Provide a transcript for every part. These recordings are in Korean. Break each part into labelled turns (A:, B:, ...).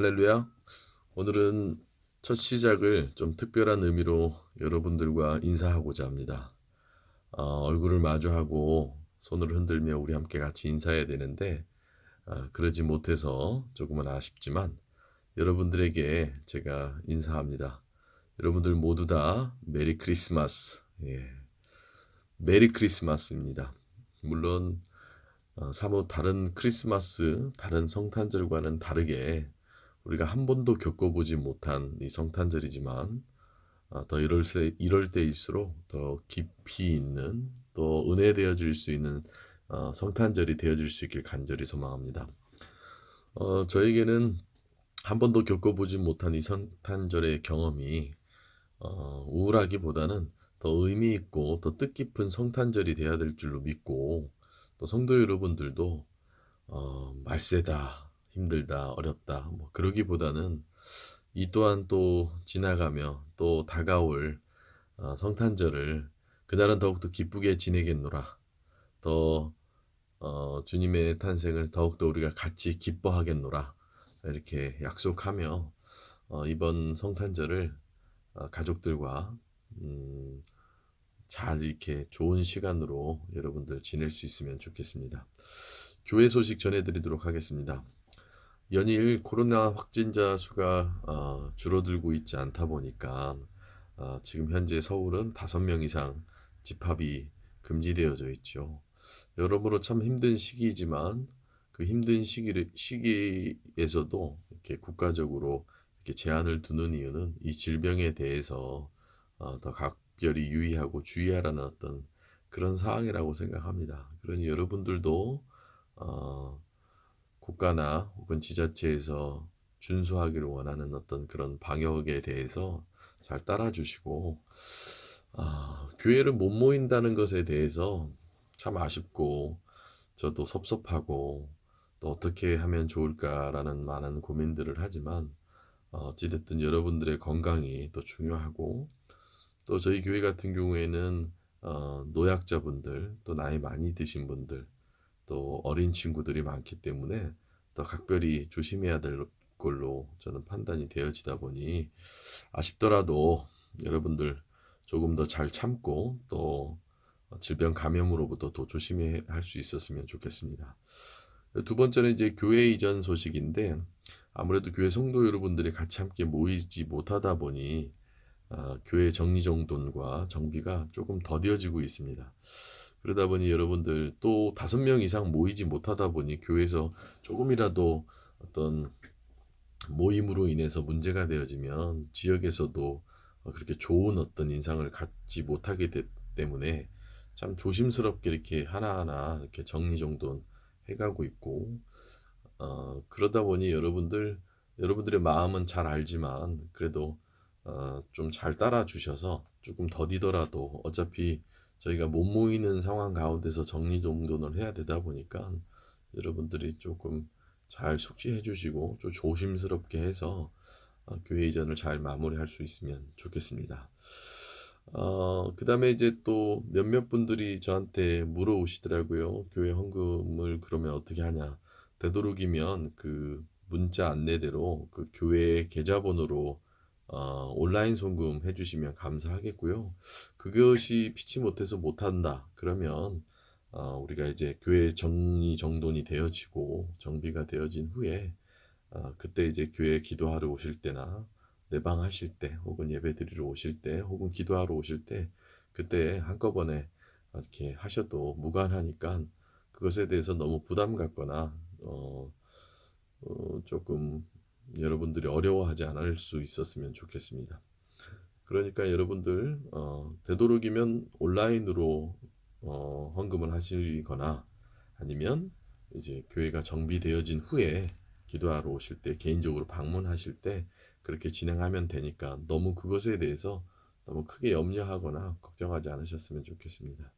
A: 할렐루야. 오늘은 첫 시작을 좀 특별한 의미로 여러분들과 인사하고자 합니다. 얼굴을 마주하고 손을 흔들며 우리 함께 같이 인사해야 되는데 그러지 못해서 조금은 아쉽지만 여러분들에게 제가 인사합니다. 여러분들 모두 다 메리 크리스마스. 예, 메리 크리스마스입니다. 물론 사뭇 다른 크리스마스, 다른 성탄절과는 다르게 우리가 한 번도 겪어보지 못한 이 성탄절이지만 더 이럴 때일수록 더 깊이 있는 또 은혜되어질 수 있는 성탄절이 되어질 수 있길 간절히 소망합니다. 저에게는 한 번도 겪어보지 못한 이 성탄절의 경험이 우울하기보다는 더 의미 있고 더 뜻깊은 성탄절이 되어야 될 줄로 믿고 또 성도 여러분들도 말세다, 힘들다, 어렵다, 뭐 그러기보다는 이 또한 또 지나가며 또 다가올 성탄절을 그날은 더욱더 기쁘게 지내겠노라. 더 주님의 탄생을 더욱더 우리가 같이 기뻐하겠노라. 이렇게 약속하며 이번 성탄절을 가족들과 음, 잘 이렇게 좋은 시간으로 여러분들 지낼 수 있으면 좋겠습니다. 교회 소식 전해드리도록 하겠습니다. 연일 코로나 확진자 수가 줄어들고 있지 않다 보니까 지금 현재 서울은 5명 이상 집합이 금지되어져 있죠. 여러모로 참 힘든 시기이지만 그 힘든 시기에서도 이렇게 국가적으로 이렇게 제한을 두는 이유는 이 질병에 대해서 더 각별히 유의하고 주의하라는 어떤 그런 사항이라고 생각합니다. 그러니 여러분들도 국가나 혹은 지자체에서 준수하기를 원하는 어떤 그런 방역에 대해서 잘 따라주시고 교회를 못 모인다는 것에 대해서 참 아쉽고 저도 섭섭하고 또 어떻게 하면 좋을까라는 많은 고민들을 하지만 어찌됐든 여러분들의 건강이 또 중요하고 또 저희 교회 같은 경우에는 노약자분들 또 나이 많이 드신 분들 또 어린 친구들이 많기 때문에 더 각별히 조심해야 될 걸로 저는 판단이 되어지다 보니 아쉽더라도 여러분들 조금 더 잘 참고 또 질병 감염으로부터 더 조심해야 할 수 있었으면 좋겠습니다. 두 번째는 이제 교회 이전 소식인데 아무래도 교회 성도 여러분들이 같이 함께 모이지 못하다 보니 교회 정리정돈과 정비가 조금 더뎌지고 있습니다. 그러다 보니 여러분들 또 5명 이상 모이지 못하다 보니 교회에서 조금이라도 어떤 모임으로 인해서 문제가 되어지면 지역에서도 그렇게 좋은 어떤 인상을 갖지 못하게 때문에 참 조심스럽게 이렇게 하나하나 이렇게 정리정돈 해가고 있고 그러다 보니 여러분들의 마음은 잘 알지만 그래도 좀 잘 따라 주셔서 조금 더디더라도 어차피 저희가 못 모이는 상황 가운데서 정리정돈을 해야 되다 보니까 여러분들이 조금 잘 숙지해 주시고 좀 조심스럽게 해서 교회 이전을 잘 마무리할 수 있으면 좋겠습니다. 그 다음에 이제 또 몇몇 분들이 저한테 물어오시더라고요. 교회 헌금을 그러면 어떻게 하냐. 되도록이면 그 문자 안내대로 그 교회 계좌번호로 온라인 송금 해주시면 감사하겠고요. 그것이 피치 못해서 못한다. 그러면 우리가 이제 교회 정리 정돈이 되어지고 정비가 되어진 후에 그때 이제 교회 기도하러 오실 때나 내방 하실 때 혹은 예배 드리러 오실 때 혹은 기도하러 오실 때 그때 한꺼번에 이렇게 하셔도 무관하니까 그것에 대해서 너무 부담 갖거나 조금 여러분들이 어려워하지 않을 수 있었으면 좋겠습니다. 그러니까 여러분들 되도록이면 온라인으로 헌금을 하시거나 아니면 이제 교회가 정비되어진 후에 기도하러 오실 때 개인적으로 방문하실 때 그렇게 진행하면 되니까 너무 그것에 대해서 너무 크게 염려하거나 걱정하지 않으셨으면 좋겠습니다.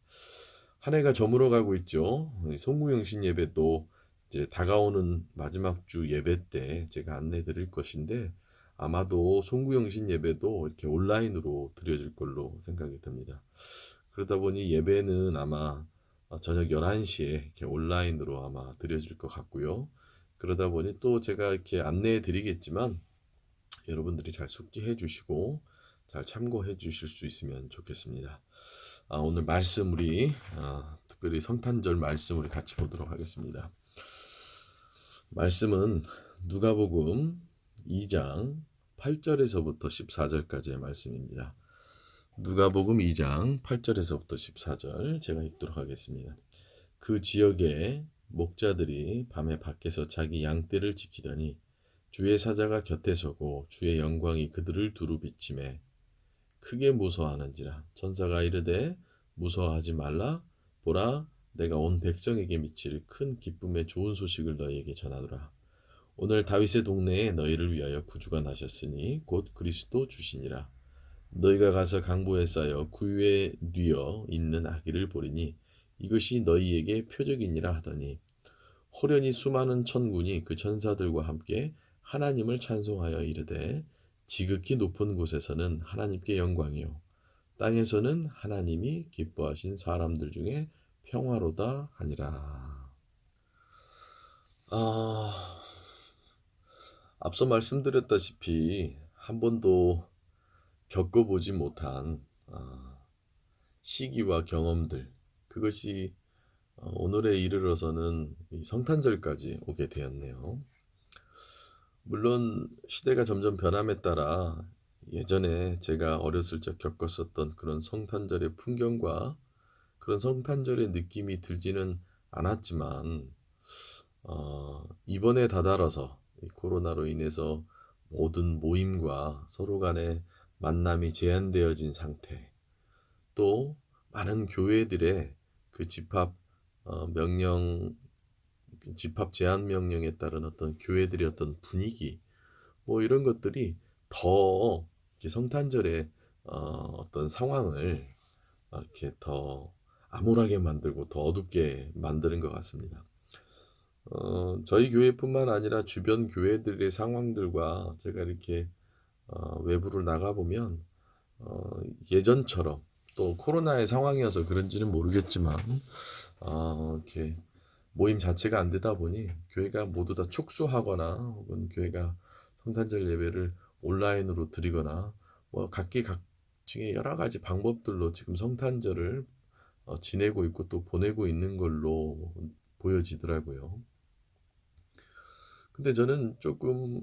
A: 한 해가 저물어 가고 있죠. 송구영신 예배도 이제 다가오는 마지막 주 예배 때 제가 안내 드릴 것인데 아마도 송구영신 예배도 이렇게 온라인으로 드려질 걸로 생각이 듭니다. 그러다 보니 예배는 아마 저녁 11시에 이렇게 온라인으로 아마 드려질 것 같고요. 그러다 보니 또 제가 이렇게 안내해 드리겠지만 여러분들이 잘 숙지해 주시고 잘 참고해 주실 수 있으면 좋겠습니다. 오늘 말씀 우리 특별히 성탄절 말씀 우리 같이 보도록 하겠습니다. 말씀은 누가복음 2장 8절에서부터 14절까지의 말씀입니다. 누가복음 2장 8절에서부터 14절 제가 읽도록 하겠습니다. 그 지역에 목자들이 밤에 밖에서 자기 양떼를 지키더니 주의 사자가 곁에 서고 주의 영광이 그들을 두루 비치매 크게 무서워하는지라. 천사가 이르되 무서워하지 말라. 보라, 내가 온 백성에게 미칠 큰 기쁨의 좋은 소식을 너희에게 전하노라. 오늘 다윗의 동네에 너희를 위하여 구주가 나셨으니 곧 그리스도 주시니라. 너희가 가서 강보에 쌓여 구유에 뉘어 있는 아기를 보리니 이것이 너희에게 표적이니라 하더니 호련히 수많은 천군이 그 천사들과 함께 하나님을 찬송하여 이르되 지극히 높은 곳에서는 하나님께 영광이요 땅에서는 하나님이 기뻐하신 사람들 중에 평화로다 하니라. 앞서 말씀드렸다시피 한 번도 겪어보지 못한 시기와 경험들, 그것이 오늘에 이르러서는 이 성탄절까지 오게 되었네요. 물론 시대가 점점 변함에 따라 예전에 제가 어렸을 적 겪었었던 그런 성탄절의 풍경과 그런 성탄절의 느낌이 들지는 않았지만 이번에 다다라서 이 코로나로 인해서 모든 모임과 서로 간의 만남이 제한되어진 상태, 또 많은 교회들의 그 집합 제한 명령에 따른 어떤 교회들의 어떤 분위기, 뭐 이런 것들이 더 이렇게 성탄절의 어떤 상황을 이렇게 더 암울하게 만들고 더 어둡게 만드는 것 같습니다. 저희 교회뿐만 아니라 주변 교회들의 상황들과 제가 이렇게 외부를 나가보면 예전처럼, 또 코로나의 상황이어서 그런지는 모르겠지만 이렇게 모임 자체가 안 되다 보니 교회가 모두 다 축소하거나 혹은 교회가 성탄절 예배를 온라인으로 드리거나 뭐 각기각층의 여러 가지 방법들로 지금 성탄절을 지내고 있고 또 보내고 있는 걸로 보여지더라고요. 근데 저는 조금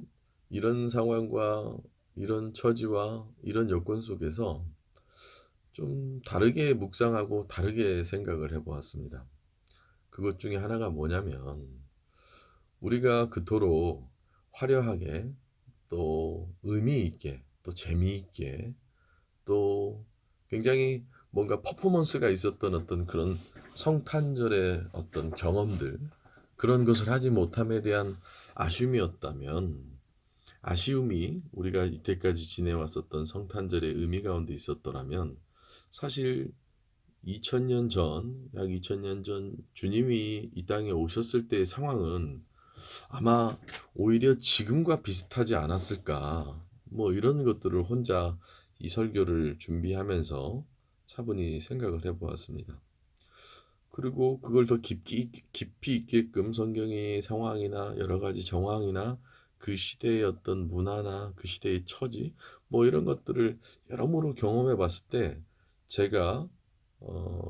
A: 이런 상황과 이런 처지와 이런 여건 속에서 좀 다르게 묵상하고 다르게 생각을 해보았습니다. 그것 중에 하나가 뭐냐면, 우리가 그토록 화려하게 또 의미 있게 또 재미있게 또 굉장히 뭔가 퍼포먼스가 있었던 어떤 그런 성탄절의 어떤 경험들, 그런 것을 하지 못함에 대한 아쉬움이 우리가 이때까지 지내왔었던 성탄절의 의미 가운데 있었더라면, 사실 2000년 전, 약 2000년 전 주님이 이 땅에 오셨을 때의 상황은 아마 오히려 지금과 비슷하지 않았을까, 뭐 이런 것들을 혼자 이 설교를 준비하면서 차분히 생각을 해보았습니다. 그리고 그걸 더 깊이 있게끔 성경의 상황이나 여러 가지 정황이나 그 시대의 어떤 문화나 그 시대의 처지, 뭐 이런 것들을 여러모로 경험해 봤을 때, 제가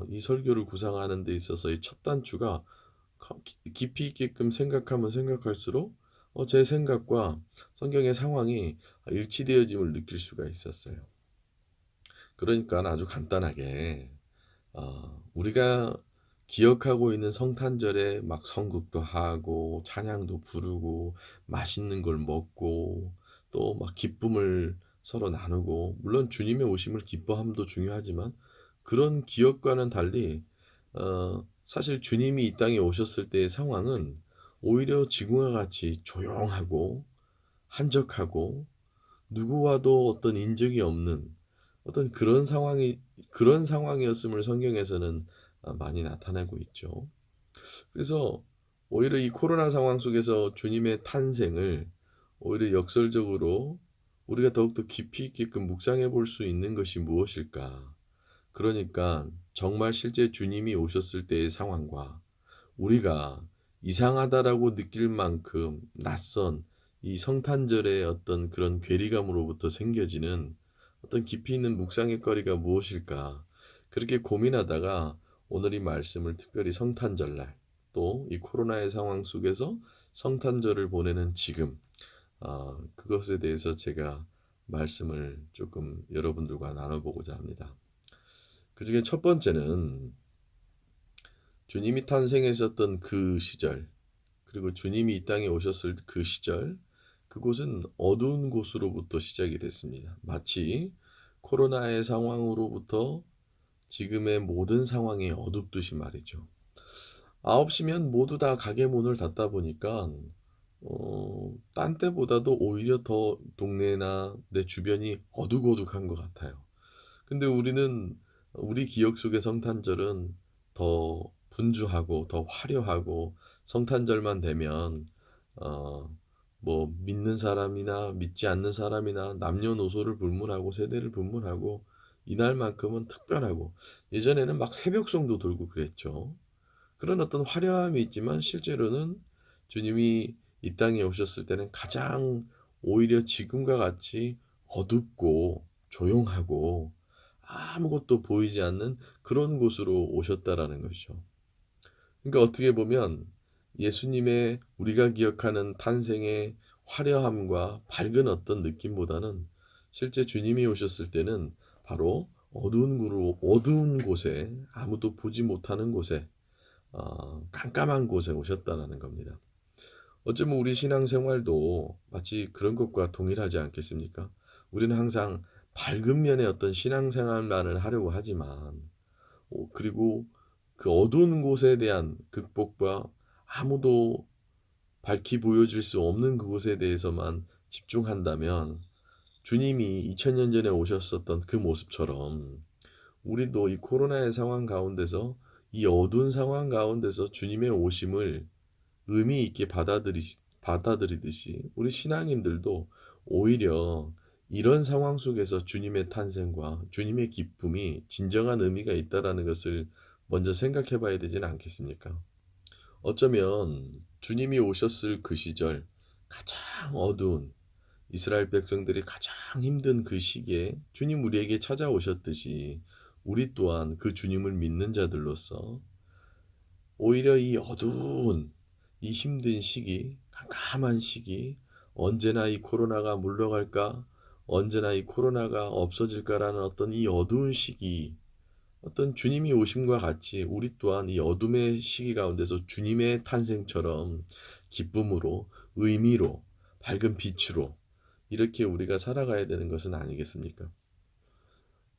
A: 이 설교를 구상하는 데 있어서 이 첫 단추가 깊이 있게끔 생각하면 생각할수록 제 생각과 성경의 상황이 일치되어짐을 느낄 수가 있었어요. 그러니까 아주 간단하게 우리가 기억하고 있는 성탄절에 막 성극도 하고 찬양도 부르고 맛있는 걸 먹고 또 막 기쁨을 서로 나누고, 물론 주님의 오심을 기뻐함도 중요하지만 그런 기억과는 달리 사실 주님이 이 땅에 오셨을 때의 상황은 오히려 지금과 같이 조용하고 한적하고 누구와도 어떤 인적이 없는 어떤 그런 상황이었음을 성경에서는 많이 나타내고 있죠. 그래서 오히려 이 코로나 상황 속에서 주님의 탄생을 오히려 역설적으로 우리가 더욱더 깊이 있게끔 묵상해 볼 수 있는 것이 무엇일까? 그러니까 정말 실제 주님이 오셨을 때의 상황과 우리가 이상하다라고 느낄 만큼 낯선 이 성탄절의 어떤 그런 괴리감으로부터 생겨지는 어떤 깊이 있는 묵상의 거리가 무엇일까? 그렇게 고민하다가 오늘 이 말씀을 특별히 성탄절날 또 이 코로나의 상황 속에서 성탄절을 보내는 지금 그것에 대해서 제가 말씀을 조금 여러분들과 나눠보고자 합니다. 그중에 첫 번째는 주님이 탄생했었던 그 시절, 그리고 주님이 이 땅에 오셨을 그 시절, 그곳은 어두운 곳으로부터 시작이 됐습니다. 마치 코로나의 상황으로부터 지금의 모든 상황이 어둡듯이 말이죠. 9시면 모두 다 가게 문을 닫다 보니까 딴 때보다도 오히려 더 동네나 내 주변이 어둑어둑한 것 같아요. 근데 우리는 우리 기억 속의 성탄절은 더 분주하고 더 화려하고 성탄절만 되면 어 뭐 믿는 사람이나 믿지 않는 사람이나 남녀노소를 불문하고 세대를 불문하고 이날만큼은 특별하고 예전에는 막 새벽송도 돌고 그랬죠. 그런 어떤 화려함이 있지만 실제로는 주님이 이 땅에 오셨을 때는 가장 오히려 지금과 같이 어둡고 조용하고 아무것도 보이지 않는 그런 곳으로 오셨다라는 것이죠. 그러니까 어떻게 보면 예수님의 우리가 기억하는 탄생의 화려함과 밝은 어떤 느낌보다는 실제 주님이 오셨을 때는 바로 어두운 곳에 아무도 보지 못하는 곳에 깜깜한 곳에 오셨다라는 겁니다. 어쩌면 우리 신앙생활도 마치 그런 것과 동일하지 않겠습니까? 우리는 항상 밝은 면의 어떤 신앙생활만을 하려고 하지만 그리고 그 어두운 곳에 대한 극복과 아무도 밝히 보여줄 수 없는 그곳에 대해서만 집중한다면 주님이 2000년 전에 오셨었던 그 모습처럼 우리도 이 코로나의 상황 가운데서 이 어두운 상황 가운데서 주님의 오심을 의미 있게 받아들이듯이 우리 신앙인들도 오히려 이런 상황 속에서 주님의 탄생과 주님의 기쁨이 진정한 의미가 있다라는 것을 먼저 생각해 봐야 되지는 않겠습니까? 어쩌면 주님이 오셨을 그 시절 가장 어두운 이스라엘 백성들이 가장 힘든 그 시기에 주님 우리에게 찾아오셨듯이 우리 또한 그 주님을 믿는 자들로서 오히려 이 어두운 이 힘든 시기, 깜깜한 시기, 언제나 이 코로나가 물러갈까? 언제나 이 코로나가 없어질까라는 어떤 이 어두운 시기, 어떤 주님이 오심과 같이 우리 또한 이 어둠의 시기 가운데서 주님의 탄생처럼 기쁨으로, 의미로, 밝은 빛으로 이렇게 우리가 살아가야 되는 것은 아니겠습니까?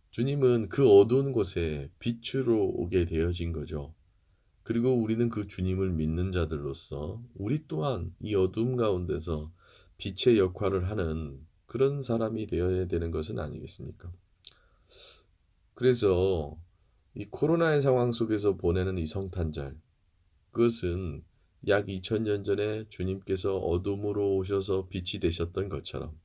A: 주님은 그 어두운 곳에 빛으로 오게 되어진 거죠. 그리고 우리는 그 주님을 믿는 자들로서 우리 또한 이 어둠 가운데서 빛의 역할을 하는 그런 사람이 되어야 되는 것은 아니겠습니까? 그래서 이 코로나의 상황 속에서 보내는 이 성탄절, 그것은 약 2000년 전에 주님께서 어둠으로 오셔서 빛이 되셨던 것처럼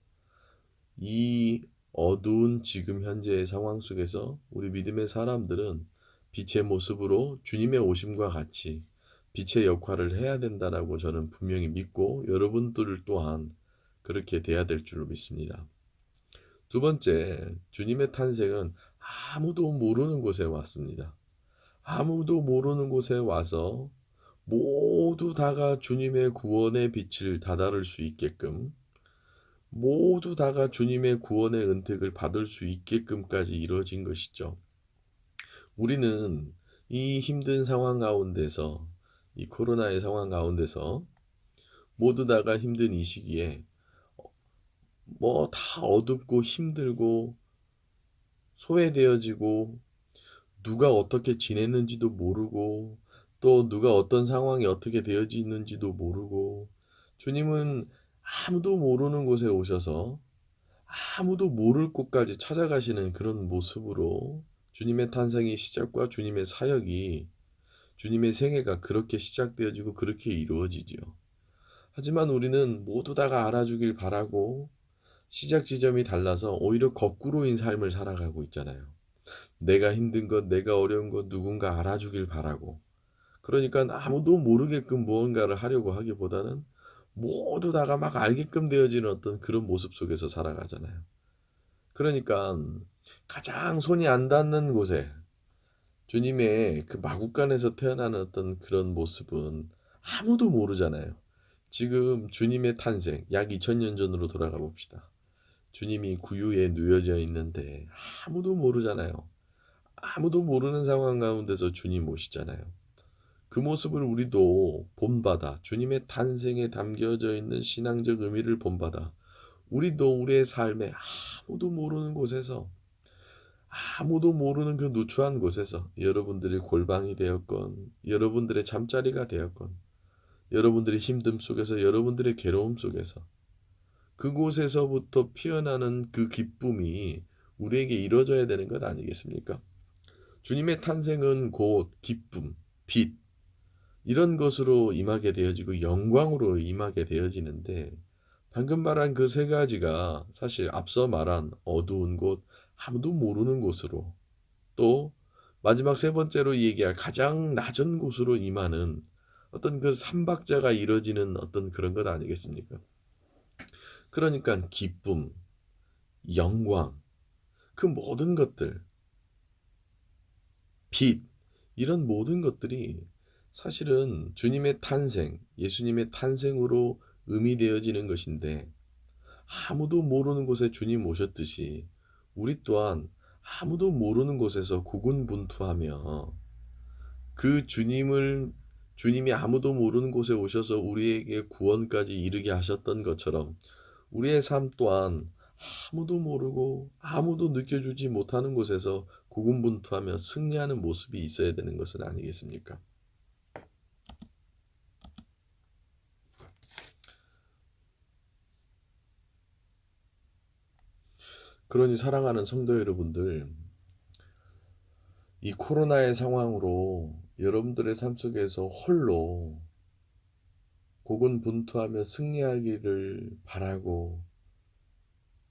A: 이 어두운 지금 현재의 상황 속에서 우리 믿음의 사람들은 빛의 모습으로 주님의 오심과 같이 빛의 역할을 해야 된다라고 저는 분명히 믿고 여러분들 또한 그렇게 돼야 될 줄로 믿습니다. 두 번째, 주님의 탄생은 아무도 모르는 곳에 왔습니다. 아무도 모르는 곳에 와서 모두 다가 주님의 구원의 빛을 다다를 수 있게끔 모두 다가 주님의 구원의 은택을 받을 수 있게끔까지 이루어진 것이죠. 우리는 이 힘든 상황 가운데서 이 코로나의 상황 가운데서 모두 다가 힘든 이 시기에 뭐 다 어둡고 힘들고 소외되어지고 누가 어떻게 지냈는지도 모르고 또 누가 어떤 상황이 어떻게 되어지는지도 모르고 주님은 아무도 모르는 곳에 오셔서 아무도 모를 곳까지 찾아가시는 그런 모습으로 주님의 탄생의 시작과 주님의 사역이 주님의 생애가 그렇게 시작되어지고 그렇게 이루어지지요. 하지만 우리는 모두 다가 알아주길 바라고 시작 지점이 달라서 오히려 거꾸로인 삶을 살아가고 있잖아요. 내가 힘든 것, 내가 어려운 것 누군가 알아주길 바라고 그러니까 아무도 모르게끔 무언가를 하려고 하기보다는 모두 다가 막 알게끔 되어지는 어떤 그런 모습 속에서 살아가잖아요. 그러니까 가장 손이 안 닿는 곳에 주님의 그 마국간에서 태어나는 어떤 그런 모습은 아무도 모르잖아요. 지금 주님의 탄생 약 2000년 전으로 돌아가 봅시다. 주님이 구유에 누워져 있는데 아무도 모르잖아요. 아무도 모르는 상황 가운데서 주님 오시잖아요. 그 모습을 우리도 본받아 주님의 탄생에 담겨져 있는 신앙적 의미를 본받아 우리도 우리의 삶에 아무도 모르는 곳에서 아무도 모르는 그 누추한 곳에서 여러분들의 골방이 되었건 여러분들의 잠자리가 되었건 여러분들의 힘듦 속에서 여러분들의 괴로움 속에서 그곳에서부터 피어나는 그 기쁨이 우리에게 이루어져야 되는 것 아니겠습니까? 주님의 탄생은 곧 기쁨, 빛 이런 것으로 임하게 되어지고 영광으로 임하게 되어지는데 방금 말한 그 세 가지가 사실 앞서 말한 어두운 곳, 아무도 모르는 곳으로 또 마지막 세 번째로 얘기할 가장 낮은 곳으로 임하는 어떤 그 삼박자가 이루어지는 어떤 그런 것 아니겠습니까? 그러니까 기쁨, 영광, 그 모든 것들, 빛, 이런 모든 것들이 사실은 주님의 탄생, 예수님의 탄생으로 의미되어지는 것인데 아무도 모르는 곳에 주님 오셨듯이 우리 또한 아무도 모르는 곳에서 고군분투하며 그 주님이 아무도 모르는 곳에 오셔서 우리에게 구원까지 이르게 하셨던 것처럼 우리의 삶 또한 아무도 모르고 아무도 느껴주지 못하는 곳에서 고군분투하며 승리하는 모습이 있어야 되는 것은 아니겠습니까? 그러니 사랑하는 성도 여러분들, 이 코로나의 상황으로 여러분들의 삶 속에서 홀로 고군분투하며 승리하기를 바라고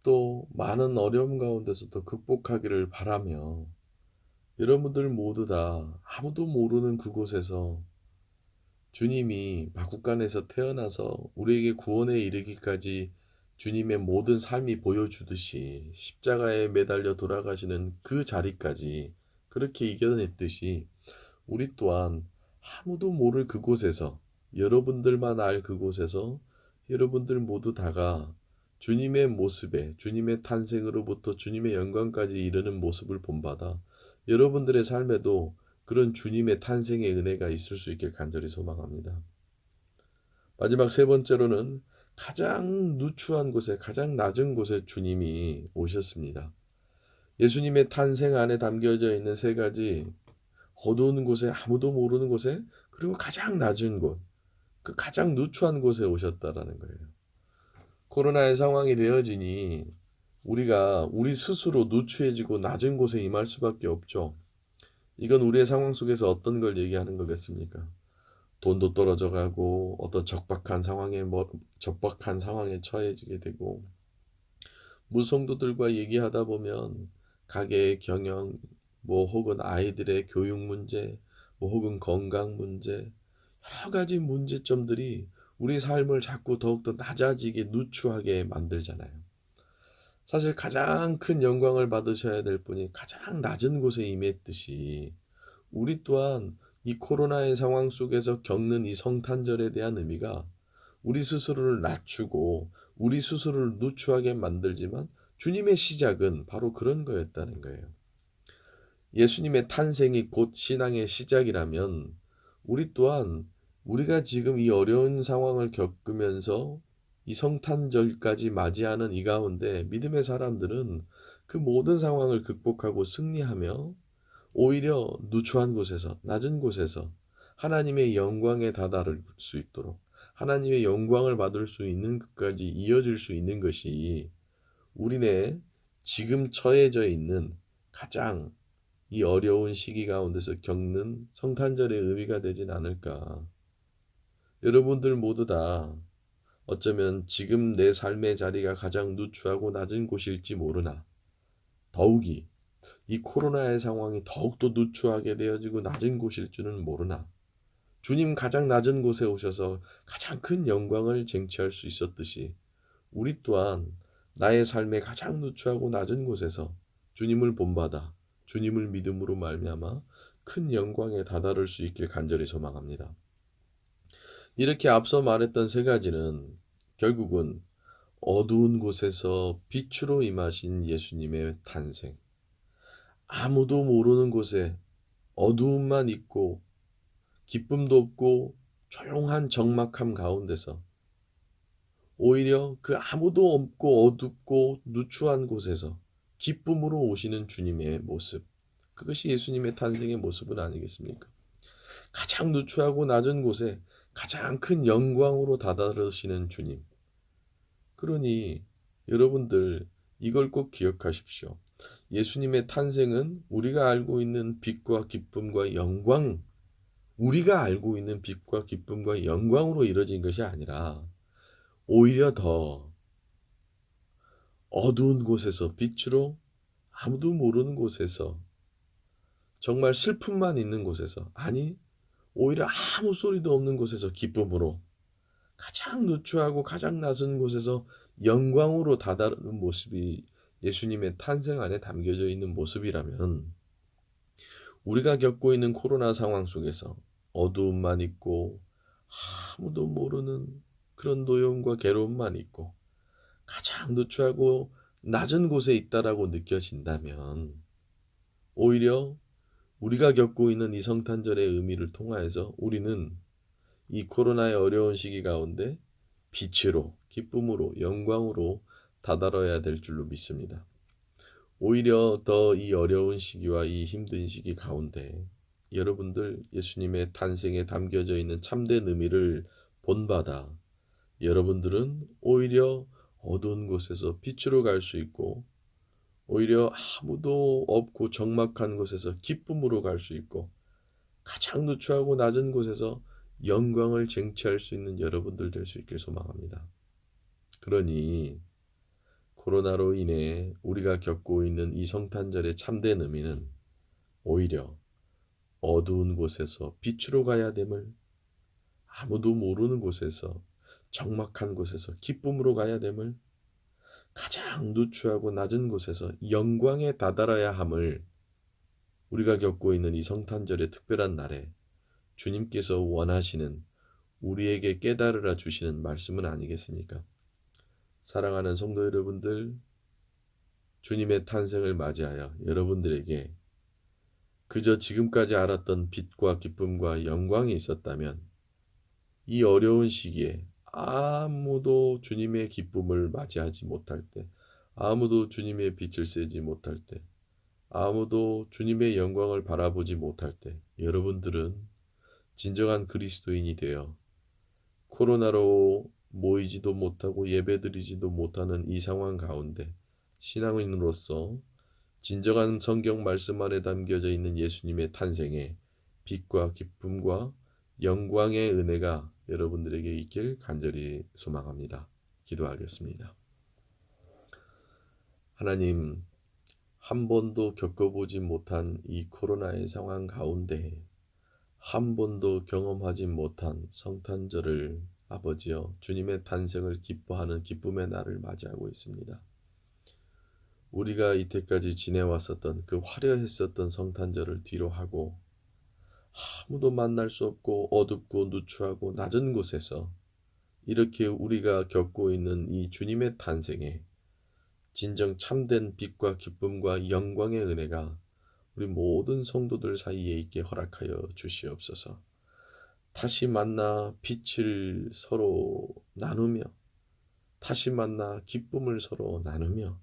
A: 또 많은 어려움 가운데서도 극복하기를 바라며 여러분들 모두 다 아무도 모르는 그곳에서 주님이 마국간에서 태어나서 우리에게 구원에 이르기까지 주님의 모든 삶이 보여주듯이 십자가에 매달려 돌아가시는 그 자리까지 그렇게 이겨냈듯이 우리 또한 아무도 모를 그곳에서 여러분들만 알 그곳에서 여러분들 모두 다가 주님의 모습에 주님의 탄생으로부터 주님의 영광까지 이르는 모습을 본받아 여러분들의 삶에도 그런 주님의 탄생의 은혜가 있을 수 있길 간절히 소망합니다. 마지막 세 번째로는 가장 누추한 곳에 가장 낮은 곳에 주님이 오셨습니다. 예수님의 탄생 안에 담겨져 있는 세 가지 어두운 곳에 아무도 모르는 곳에 그리고 가장 낮은 곳 그 가장 누추한 곳에 오셨다라는 거예요. 코로나의 상황이 되어지니 우리가 우리 스스로 누추해지고 낮은 곳에 임할 수밖에 없죠. 이건 우리의 상황 속에서 어떤 걸 얘기하는 거겠습니까? 돈도 떨어져 가고 어떤 적박한 상황에 처해지게 되고 무성도들과 얘기하다 보면 가게의 경영 뭐 혹은 아이들의 교육 문제 뭐 혹은 건강 문제 여러 가지 문제점들이 우리 삶을 자꾸 더욱더 낮아지게 누추하게 만들잖아요. 사실 가장 큰 영광을 받으셔야 될 분이 가장 낮은 곳에 임했듯이 우리 또한 이 코로나의 상황 속에서 겪는 이 성탄절에 대한 의미가 우리 스스로를 낮추고 우리 스스로를 누추하게 만들지만 주님의 시작은 바로 그런 거였다는 거예요. 예수님의 탄생이 곧 신앙의 시작이라면 우리 또한 우리가 지금 이 어려운 상황을 겪으면서 이 성탄절까지 맞이하는 이 가운데 믿음의 사람들은 그 모든 상황을 극복하고 승리하며 오히려 누추한 곳에서 낮은 곳에서 하나님의 영광에 다다를 수 있도록 하나님의 영광을 받을 수 있는 것까지 이어질 수 있는 것이 우리네 지금 처해져 있는 가장 이 어려운 시기 가운데서 겪는 성탄절의 의미가 되진 않을까. 여러분들 모두 다 어쩌면 지금 내 삶의 자리가 가장 누추하고 낮은 곳일지 모르나 더욱이 이 코로나의 상황이 더욱더 누추하게 되어지고 낮은 곳일 줄은 모르나 주님 가장 낮은 곳에 오셔서 가장 큰 영광을 쟁취할 수 있었듯이 우리 또한 나의 삶의 가장 누추하고 낮은 곳에서 주님을 본받아 주님을 믿음으로 말미암아 큰 영광에 다다를 수 있길 간절히 소망합니다. 이렇게 앞서 말했던 세 가지는 결국은 어두운 곳에서 빛으로 임하신 예수님의 탄생, 아무도 모르는 곳에 어두움만 있고 기쁨도 없고 조용한 적막함 가운데서 오히려 그 아무도 없고 어둡고 누추한 곳에서 기쁨으로 오시는 주님의 모습, 그것이 예수님의 탄생의 모습은 아니겠습니까? 가장 누추하고 낮은 곳에 가장 큰 영광으로 다다르시는 주님. 그러니 여러분들 이걸 꼭 기억하십시오. 예수님의 탄생은 우리가 알고 있는 빛과 기쁨과 영광, 우리가 알고 있는 빛과 기쁨과 영광으로 이루어진 것이 아니라 오히려 더 어두운 곳에서 빛으로, 아무도 모르는 곳에서, 정말 슬픔만 있는 곳에서, 아니 오히려 아무 소리도 없는 곳에서 기쁨으로, 가장 누추하고 가장 낮은 곳에서 영광으로 다다르는 모습이 예수님의 탄생 안에 담겨져 있는 모습이라면, 우리가 겪고 있는 코로나 상황 속에서 어두움만 있고 아무도 모르는 그런 노여움과 괴로움만 있고 가장 누추하고 낮은 곳에 있다라고 느껴진다면, 오히려 우리가 겪고 있는 이 성탄절의 의미를 통하여서 우리는 이 코로나의 어려운 시기 가운데 빛으로, 기쁨으로, 영광으로 다다라야 될 줄로 믿습니다. 오히려 더 이 어려운 시기와 이 힘든 시기 가운데 여러분들 예수님의 탄생에 담겨져 있는 참된 의미를 본받아 여러분들은 오히려 어두운 곳에서 빛으로 갈 수 있고, 오히려 아무도 없고 적막한 곳에서 기쁨으로 갈 수 있고, 가장 누추하고 낮은 곳에서 영광을 쟁취할 수 있는 여러분들 될 수 있길 소망합니다. 그러니 코로나로 인해 우리가 겪고 있는 이 성탄절의 참된 의미는 오히려 어두운 곳에서 빛으로 가야 됨을, 아무도 모르는 곳에서 적막한 곳에서 기쁨으로 가야 됨을, 가장 누추하고 낮은 곳에서 영광에 다다라야 함을 우리가 겪고 있는 이 성탄절의 특별한 날에 주님께서 원하시는, 우리에게 깨달으라 주시는 말씀은 아니겠습니까? 사랑하는 성도 여러분들, 주님의 탄생을 맞이하여 여러분들에게 그저 지금까지 알았던 빛과 기쁨과 영광이 있었다면, 이 어려운 시기에 아무도 주님의 기쁨을 맞이하지 못할 때, 아무도 주님의 빛을 쐬지 못할 때, 아무도 주님의 영광을 바라보지 못할 때, 여러분들은 진정한 그리스도인이 되어 코로나로 모이지도 못하고 예배드리지도 못하는 이 상황 가운데 신앙인으로서 진정한 성경 말씀 안에 담겨져 있는 예수님의 탄생에 빛과 기쁨과 영광의 은혜가 여러분들에게 있길 간절히 소망합니다. 기도하겠습니다. 하나님, 한 번도 겪어보지 못한 이 코로나의 상황 가운데 한 번도 경험하지 못한 성탄절을 아버지여 주님의 탄생을 기뻐하는 기쁨의 날을 맞이하고 있습니다. 우리가 이때까지 지내왔었던 그 화려했었던 성탄절을 뒤로하고 아무도 만날 수 없고 어둡고 누추하고 낮은 곳에서 이렇게 우리가 겪고 있는 이 주님의 탄생에 진정 참된 빛과 기쁨과 영광의 은혜가 우리 모든 성도들 사이에 있게 허락하여 주시옵소서. 다시 만나 빛을 서로 나누며, 다시 만나 기쁨을 서로 나누며,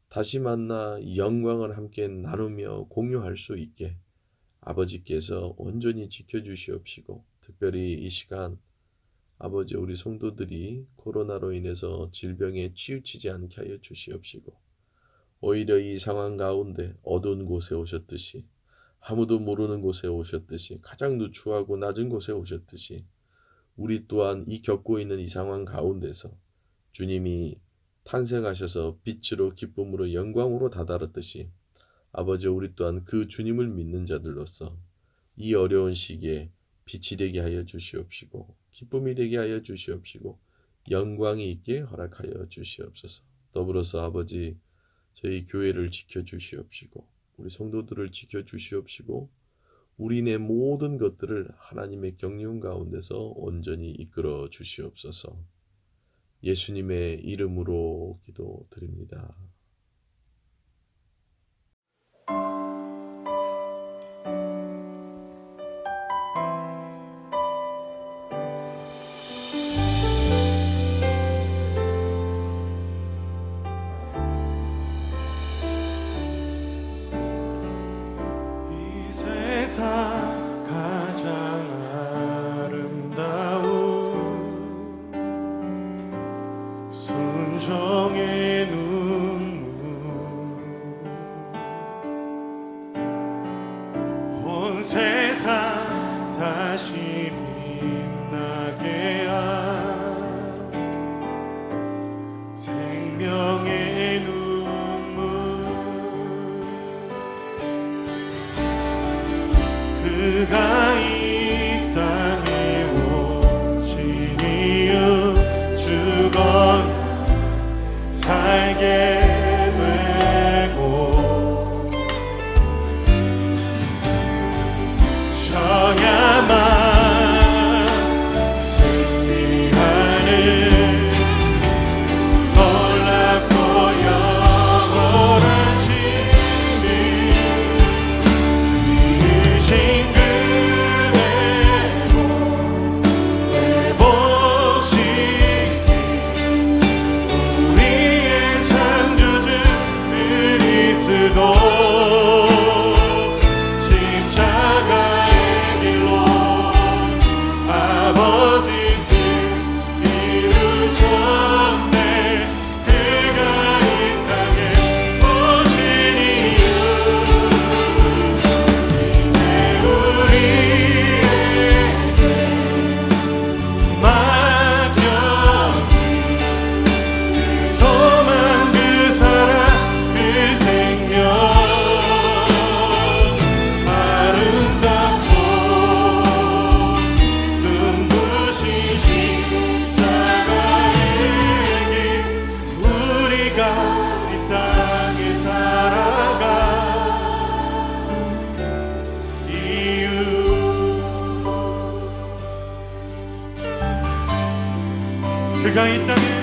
A: 다시 만나 영광을 함께 나누며 공유할 수 있게 아버지께서 온전히 지켜주시옵시고, 특별히 이 시간 아버지 우리 성도들이 코로나로 인해서 질병에 치우치지 않게 하여 주시옵시고, 오히려 이 상황 가운데 어두운 곳에 오셨듯이, 아무도 모르는 곳에 오셨듯이, 가장 누추하고 낮은 곳에 오셨듯이 우리 또한 이 겪고 있는 이 상황 가운데서 주님이 탄생하셔서 빛으로 기쁨으로 영광으로 다다랐듯이 아버지 우리 또한 그 주님을 믿는 자들로서 이 어려운 시기에 빛이 되게 하여 주시옵시고 기쁨이 되게 하여 주시옵시고 영광이 있게 허락하여 주시옵소서. 더불어서 아버지 저희 교회를 지켜주시옵시고 우리 성도들을 지켜주시옵시고 우리네 모든 것들을 하나님의 경륜 가운데서 온전히 이끌어 주시옵소서. 예수님의 이름으로 기도드립니다.
B: 세상 가장 아름다운 순종의 눈물 온 세상 다시 빛나게 한 생명의 눈물 그가 이 땅에 오신 이유 죽어 살게 되고 져야만 승리하는 놀랍고 영원한 신이 지으신 그대로 회복시키 우리의 창조주 그리스도 십자가의 길로 아버지 뜻 이루셨네. 그가 이 땅에 오신 이유 이제 우리에게 맡겨진 그 소망 그 사랑 그 생명 아름답고 눈부신 십자가의 길 우리가 이 땅에 살아가 이유 그가 이 땅에